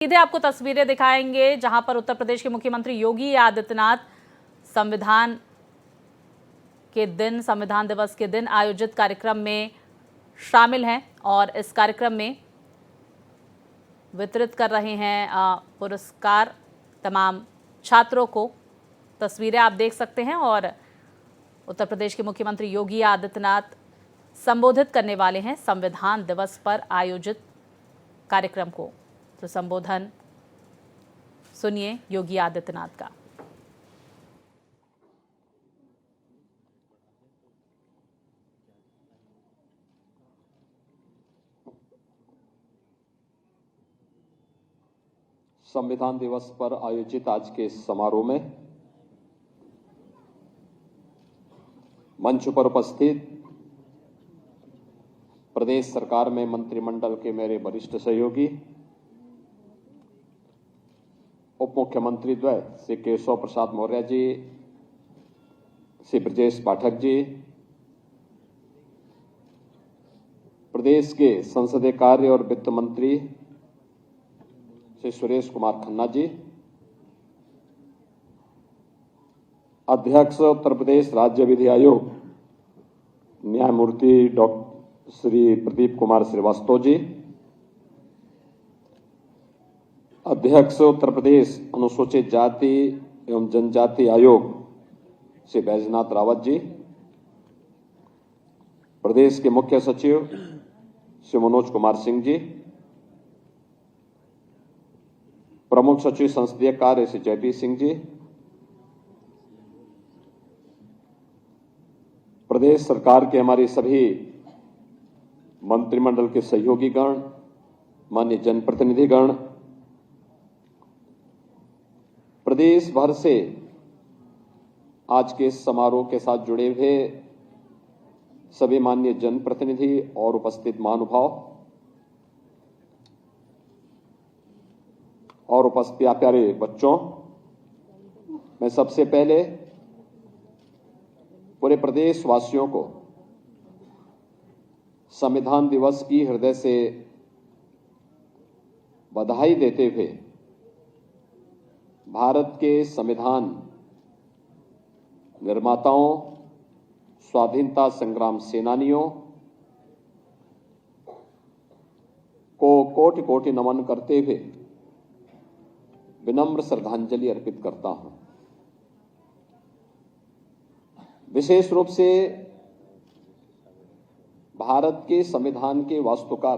सीधे आपको तस्वीरें दिखाएंगे जहां पर उत्तर प्रदेश के मुख्यमंत्री योगी आदित्यनाथ संविधान दिवस के दिन आयोजित कार्यक्रम में शामिल हैं और इस कार्यक्रम में वितरित कर रहे हैं पुरस्कार तमाम छात्रों को। तस्वीरें आप देख सकते हैं और उत्तर प्रदेश के मुख्यमंत्री योगी आदित्यनाथ संबोधित करने वाले हैं संविधान दिवस पर आयोजित कार्यक्रम को। तो संबोधन सुनिए योगी आदित्यनाथ का। संविधान दिवस पर आयोजित आज के समारोह में मंच पर उपस्थित प्रदेश सरकार में मंत्रिमंडल के मेरे वरिष्ठ सहयोगी, उप मुख्यमंत्री द्वय श्री केशव प्रसाद मौर्य जी, श्री ब्रजेश पाठक जी, प्रदेश के संसदीय कार्य और वित्त मंत्री श्री सुरेश कुमार खन्ना जी, अध्यक्ष उत्तर प्रदेश राज्य विधि आयोग न्यायमूर्ति डॉक्टर श्री प्रदीप कुमार श्रीवास्तव जी, अध्यक्ष उत्तर प्रदेश अनुसूचित जाति एवं जनजाति आयोग श्री बैजनाथ रावत जी, प्रदेश के मुख्य सचिव श्री मनोज कुमार सिंह जी, प्रमुख सचिव संसदीय कार्य श्री जयपी सिंह जी, प्रदेश सरकार के हमारे सभी मंत्रिमंडल के सहयोगी गण, माननीय जनप्रतिनिधिगण, प्रदेश भर से आज के इस समारोह के साथ जुड़े हुए सभी माननीय जनप्रतिनिधि और उपस्थित महानुभाव और उपस्थित प्यारे बच्चों, मैं सबसे पहले पूरे प्रदेश वासियों को संविधान दिवस की हृदय से बधाई देते हुए भारत के संविधान निर्माताओं, स्वाधीनता संग्राम सेनानियों को कोटि कोटि नमन करते हुए विनम्र श्रद्धांजलि अर्पित करता हूं। विशेष रूप से भारत के संविधान के वास्तुकार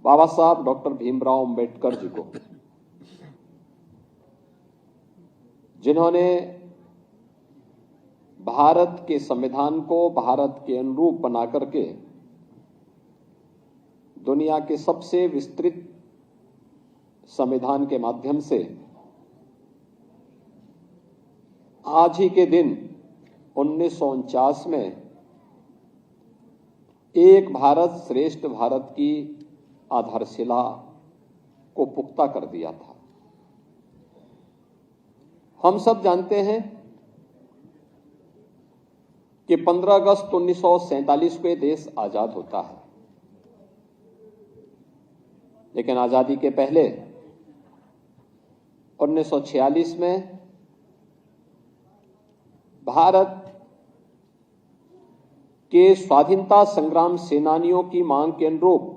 बाबा साहब डॉक्टर भीमराव अंबेडकर जी को, जिन्होंने भारत के संविधान को भारत के अनुरूप बना करके दुनिया के सबसे विस्तृत संविधान के माध्यम से आज ही के दिन 1949 में एक भारत श्रेष्ठ भारत की आधारशिला को पुख्ता कर दिया था। हम सब जानते हैं कि 15 अगस्त 1947 को देश आजाद होता है, लेकिन आजादी के पहले 1946 में भारत के स्वाधीनता संग्राम सेनानियों की मांग के अनुरूप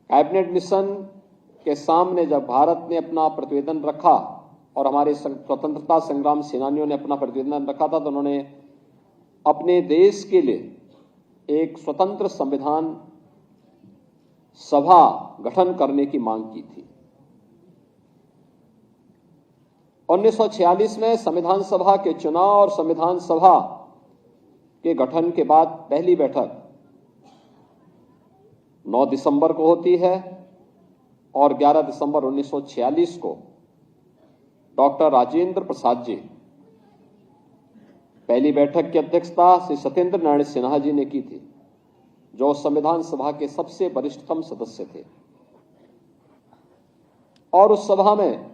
कैबिनेट मिशन के सामने जब भारत ने अपना प्रतिवेदन रखा और हमारे स्वतंत्रता संग्राम सेनानियों ने अपना प्रतिवेदन रखा था, तो उन्होंने अपने देश के लिए एक स्वतंत्र संविधान सभा गठन करने की मांग की थी। 1946 में संविधान सभा के चुनाव और संविधान सभा के गठन के बाद पहली बैठक 9 दिसंबर को होती है और 11 दिसंबर 1946 को डॉक्टर राजेंद्र प्रसाद जी पहली बैठक की अध्यक्षता श्री सत्येंद्र नारायण सिन्हा जी ने की थी, जो संविधान सभा के सबसे वरिष्ठतम सदस्य थे। और उस सभा में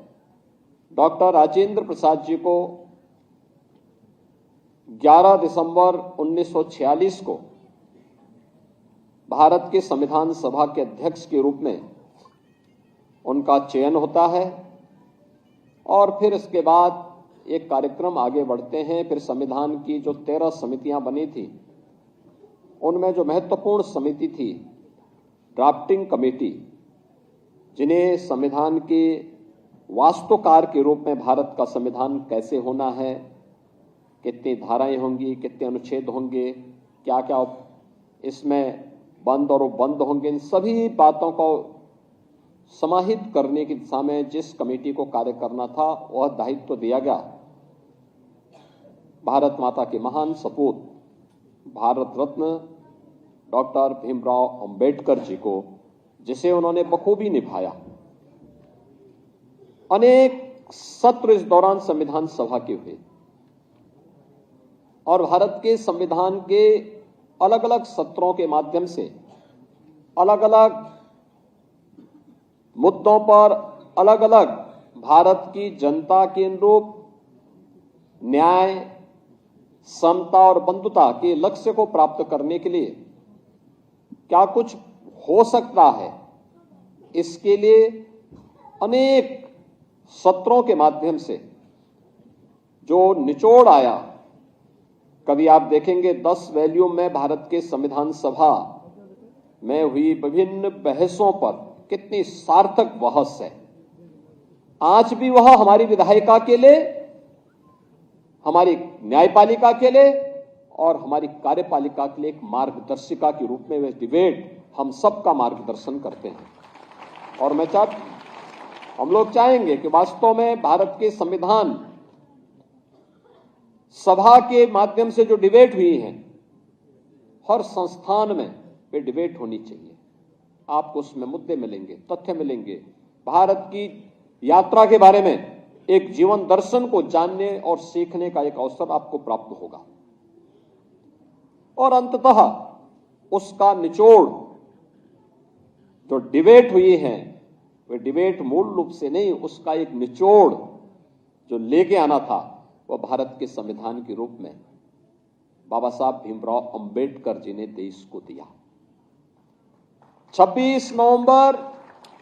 डॉक्टर राजेंद्र प्रसाद जी को 11 दिसंबर 1946 को भारत के संविधान सभा के अध्यक्ष के रूप में उनका चयन होता है और फिर इसके बाद एक कार्यक्रम आगे बढ़ते हैं। फिर संविधान की जो 13 समितियां बनी थी, उनमें जो महत्वपूर्ण समिति थी ड्राफ्टिंग कमेटी, जिन्हें संविधान के वास्तुकार के रूप में भारत का संविधान कैसे होना है, कितनी धाराएं होंगी, कितने अनुच्छेद होंगे, क्या क्या इसमें बंद और उपबंद होंगे, इन सभी बातों को समाहित करने की दिशा में जिस कमेटी को कार्य करना था, वह दायित्व दिया गया भारत माता के महान सपूत भारत रत्न डॉक्टर भीमराव अंबेडकर जी को, जिसे उन्होंने बखूबी निभाया। अनेक सत्र इस दौरान संविधान सभा के हुए और भारत के संविधान के अलग अलग सत्रों के माध्यम से अलग अलग मुद्दों पर अलग अलग भारत की जनता के अनुरूप न्याय, समता और बंधुता के लक्ष्य को प्राप्त करने के लिए क्या कुछ हो सकता है, इसके लिए अनेक सत्रों के माध्यम से जो निचोड़ आया। कभी आप देखेंगे 10 वॉल्यूम में भारत के संविधान सभा में हुई विभिन्न बहसों पर कितनी सार्थक बहस है। आज भी वह हमारी विधायिका के लिए, हमारी न्यायपालिका के लिए और हमारी कार्यपालिका के लिए एक मार्गदर्शिका के रूप में वे डिबेट हम सबका मार्गदर्शन करते हैं। और हम लोग चाहेंगे कि वास्तव में भारत के संविधान सभा के माध्यम से जो डिबेट हुई है, हर संस्थान में वे डिबेट होनी चाहिए। आपको उसमें मुद्दे मिलेंगे, तथ्य मिलेंगे, भारत की यात्रा के बारे में एक जीवन दर्शन को जानने और सीखने का एक अवसर आपको प्राप्त होगा। और अंततः उसका निचोड़ जो डिबेट हुई है, वे डिबेट मूल रूप से नहीं, उसका एक निचोड़ जो लेके आना था, वह भारत के संविधान के रूप में बाबा साहब भीमराव अंबेडकर जी ने देश को दिया। 26 नवंबर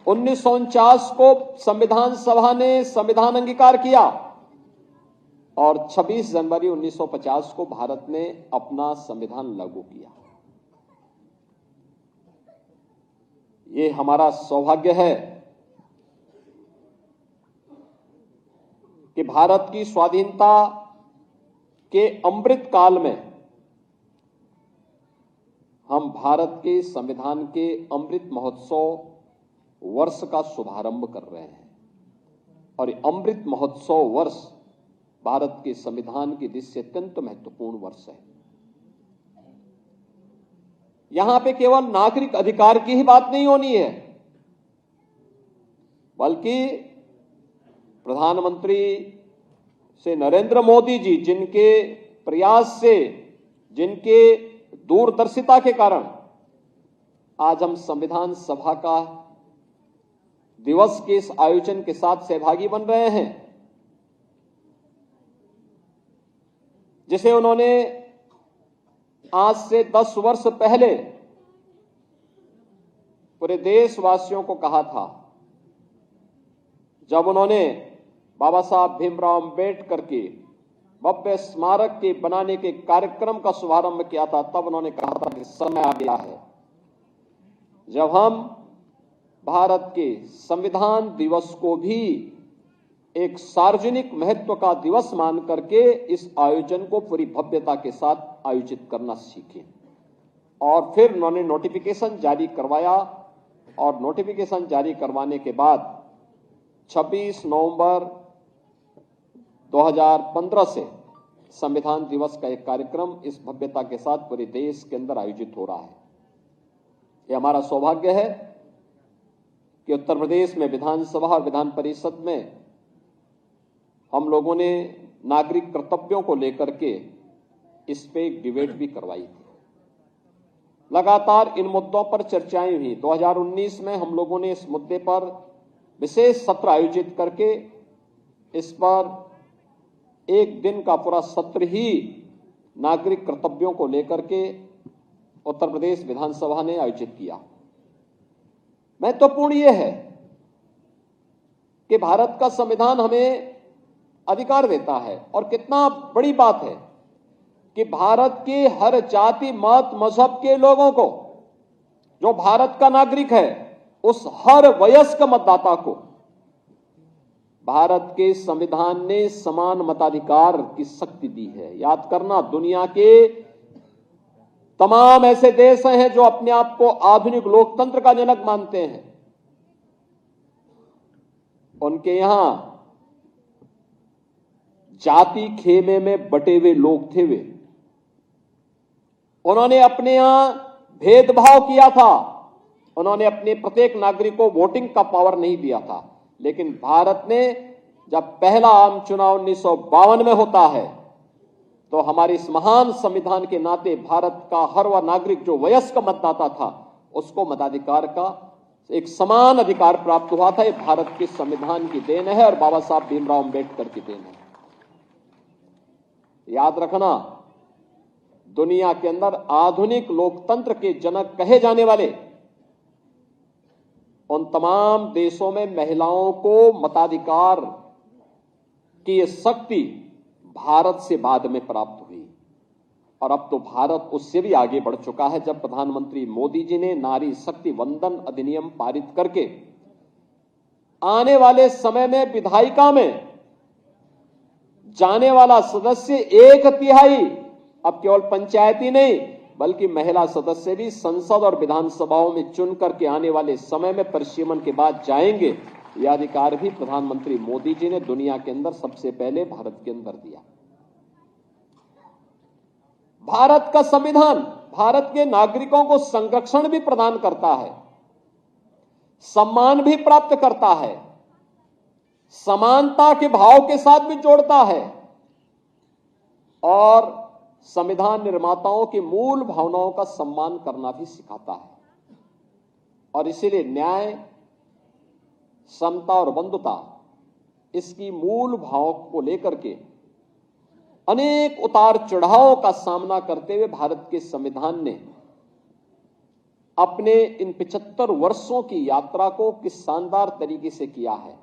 1949 को संविधान सभा ने संविधान अंगीकार किया और 26 जनवरी 1950 को भारत ने अपना संविधान लागू किया। ये हमारा सौभाग्य है कि भारत की स्वाधीनता के अमृत काल में हम भारत के संविधान के अमृत महोत्सव वर्ष का शुभारंभ कर रहे हैं। और अमृत महोत्सव वर्ष भारत के संविधान की दृष्टि से अत्यंत महत्वपूर्ण वर्ष है। यहां पे केवल नागरिक अधिकार की ही बात नहीं होनी है, बल्कि प्रधानमंत्री से नरेंद्र मोदी जी, जिनके प्रयास से, जिनके दूरदर्शिता के कारण आज हम संविधान सभा का दिवस के इस आयोजन के साथ सहभागी बन रहे हैं, जिसे उन्होंने आज से 10 वर्ष पहले पूरे देशवासियों को कहा था, जब उन्होंने बाबा साहब भीमराव अंबेडकर के भव्य स्मारक के बनाने के कार्यक्रम का शुभारंभ किया था। तब उन्होंने कहा था कि समय आ गया है जब हम भारत के संविधान दिवस को भी एक सार्वजनिक महत्व का दिवस मान करके इस आयोजन को पूरी भव्यता के साथ आयोजित करना सीखें। और फिर उन्होंने नोटिफिकेशन जारी करवाया और नोटिफिकेशन जारी करवाने के बाद 26 नवंबर 2015 से संविधान दिवस का एक कार्यक्रम इस भव्यता के साथ पूरे देश के अंदर आयोजित हो रहा है। यह हमारा सौभाग्य है कि उत्तर प्रदेश में विधानसभा और विधान परिषद में हम लोगों ने नागरिक कर्तव्यों को लेकर के इस पे एक डिबेट भी करवाई थी। लगातार इन मुद्दों पर चर्चाएं हुई। 2019 में हम लोगों ने इस मुद्दे पर विशेष सत्र आयोजित करके इस पर एक दिन का पूरा सत्र ही नागरिक कर्तव्यों को लेकर के उत्तर प्रदेश विधानसभा ने आयोजित किया। महत्वपूर्ण यह है कि भारत का संविधान हमें अधिकार देता है, और कितना बड़ी बात है कि भारत के हर जाति मत मजहब के लोगों को, जो भारत का नागरिक है, उस हर वयस्क मतदाता को भारत के संविधान ने समान मताधिकार की शक्ति दी है। याद करना, दुनिया के तमाम ऐसे देश हैं जो अपने आप को आधुनिक लोकतंत्र का जनक मानते हैं, उनके यहां जाति खेमे में बटे हुए लोग थे। वे उन्होंने अपने यहां भेदभाव किया था, उन्होंने अपने प्रत्येक नागरिक को वोटिंग का पावर नहीं दिया था। लेकिन भारत ने जब पहला आम चुनाव 1952 में होता है, तो हमारे इस महान संविधान के नाते भारत का हर वह नागरिक जो वयस्क मतदाता था, उसको मताधिकार का एक समान अधिकार प्राप्त हुआ था। ये भारत के संविधान की देन है और बाबा साहब भीमराव अंबेडकर की देन है। याद रखना, दुनिया के अंदर आधुनिक लोकतंत्र के जनक कहे जाने वाले उन तमाम देशों में महिलाओं को मताधिकार की यह शक्ति भारत से बाद में प्राप्त हुई, और अब तो भारत उससे भी आगे बढ़ चुका है। जब प्रधानमंत्री मोदी जी ने नारी शक्ति वंदन अधिनियम पारित करके आने वाले समय में विधायिका में जाने वाला सदस्य 1/3 अब केवल पंचायती नहीं बल्कि महिला सदस्य भी संसद और विधानसभाओं में चुन करके आने वाले समय में परिसीमन के बाद जाएंगे, यह अधिकार भी प्रधानमंत्री मोदी जी ने दुनिया के अंदर सबसे पहले भारत के अंदर दिया। भारत का संविधान भारत के नागरिकों को संरक्षण भी प्रदान करता है, सम्मान भी प्राप्त करता है, समानता के भाव के साथ भी जोड़ता है, और संविधान निर्माताओं की मूल भावनाओं का सम्मान करना भी सिखाता है। और इसीलिए न्याय, समता और बंधुता, इसकी मूल भाव को लेकर के अनेक उतार चढ़ावों का सामना करते हुए भारत के संविधान ने अपने इन 75 वर्षों की यात्रा को किस शानदार तरीके से किया है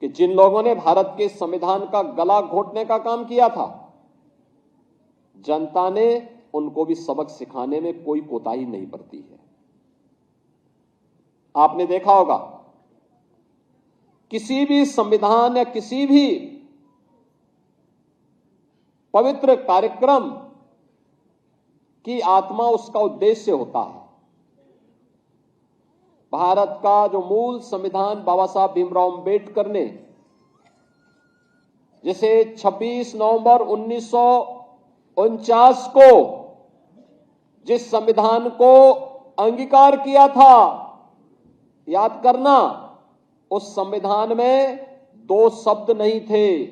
कि जिन लोगों ने भारत के संविधान का गला घोटने का काम किया था, जनता ने उनको भी सबक सिखाने में कोई कोताही नहीं बरती है। आपने देखा होगा, किसी भी संविधान या किसी भी पवित्र कार्यक्रम की आत्मा उसका उद्देश्य होता है। भारत का जो मूल संविधान बाबा साहब भीमराव अंबेडकर ने जिसे 26 नवंबर 1949 को जिस संविधान को अंगीकार किया था, याद करना, उस संविधान में 2 शब्द नहीं थे,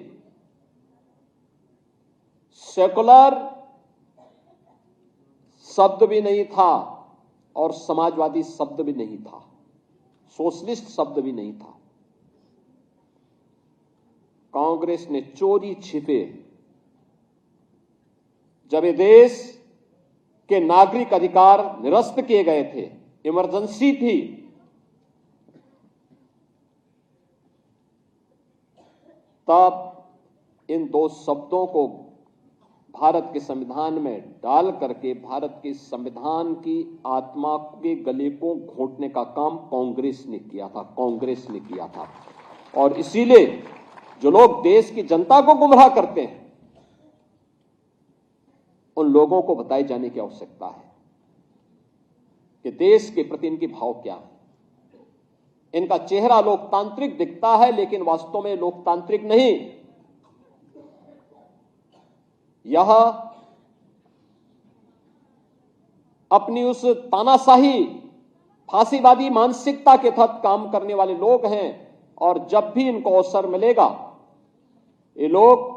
सेकुलर शब्द भी नहीं था और समाजवादी शब्द भी नहीं था, सोशलिस्ट शब्द भी नहीं था। कांग्रेस ने चोरी छिपे जब ये देश के नागरिक अधिकार निरस्त किए गए थे, इमरजेंसी थी, तब इन 2 शब्दों को भारत के संविधान में डाल करके भारत के संविधान की आत्मा के गले को घोंटने का काम कांग्रेस ने किया था, कांग्रेस ने किया था। और इसीलिए जो लोग देश की जनता को गुमराह करते हैं, उन लोगों को बताए जाने की आवश्यकता है कि देश के प्रति इनकी भाव क्या है। इनका चेहरा लोकतांत्रिक दिखता है, लेकिन वास्तव में लोकतांत्रिक नहीं। यह अपनी उस तानाशाही फांसीवादी मानसिकता के तहत काम करने वाले लोग हैं, और जब भी इनको अवसर मिलेगा, ये लोग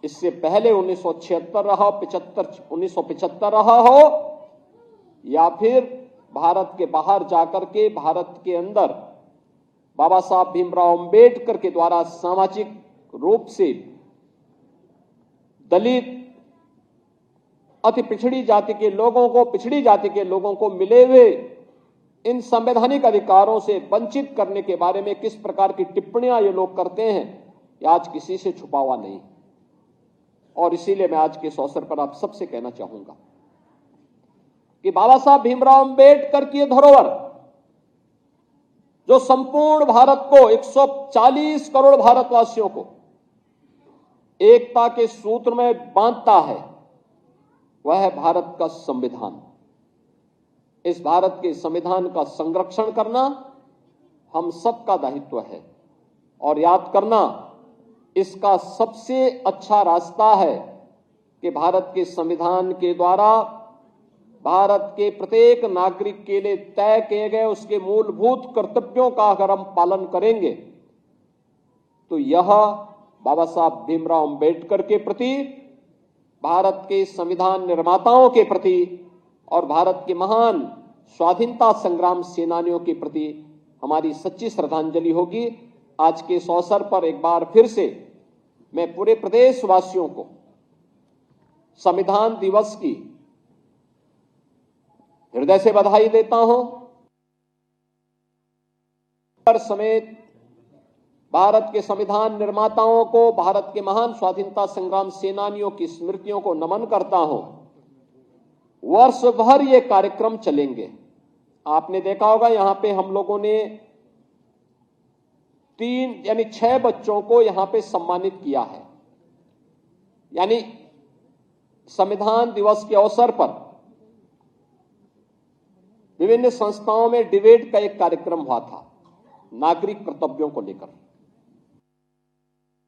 इससे पहले 1976 रहा, 1975 रहा हो, या फिर भारत के बाहर जाकर के भारत के अंदर बाबा साहब भीमराव अंबेडकर के द्वारा सामाजिक रूप से दलित अति पिछड़ी जाति के लोगों को, पिछड़ी जाति के लोगों को मिले हुए इन संवैधानिक अधिकारों से वंचित करने के बारे में किस प्रकार की टिप्पणियां ये लोग करते हैं, ये आज किसी से छुपा हुआ नहीं। और इसीलिए मैं आज के इस अवसर पर आप सबसे कहना चाहूंगा कि बाबा साहब भीमराव अंबेडकर की धरोहर जो संपूर्ण भारत को, 140 करोड़ भारतवासियों को एकता के सूत्र में बांधता है, वह है भारत का संविधान। इस भारत के संविधान का संरक्षण करना हम सबका दायित्व है और याद करना इसका सबसे अच्छा रास्ता है कि भारत के संविधान के द्वारा भारत के प्रत्येक नागरिक के लिए तय किए गए उसके मूलभूत कर्तव्यों का अगर हम पालन करेंगे तो यह बाबा साहब भीमराव अंबेडकर के प्रति, भारत के संविधान निर्माताओं के प्रति और भारत के महान स्वाधीनता संग्राम सेनानियों के प्रति हमारी सच्ची श्रद्धांजलि होगी। आज के इस अवसर पर एक बार फिर से मैं पूरे प्रदेशवासियों को संविधान दिवस की हृदय से बधाई देता हूं। समेत भारत के संविधान निर्माताओं को, भारत के महान स्वाधीनता संग्राम सेनानियों की स्मृतियों को नमन करता हूं। वर्ष भर ये कार्यक्रम चलेंगे। आपने देखा होगा यहां पे हम लोगों ने 6 बच्चों को यहां पे सम्मानित किया है। यानी संविधान दिवस के अवसर पर विभिन्न संस्थाओं में डिबेट का एक कार्यक्रम हुआ था नागरिक कर्तव्यों को लेकर।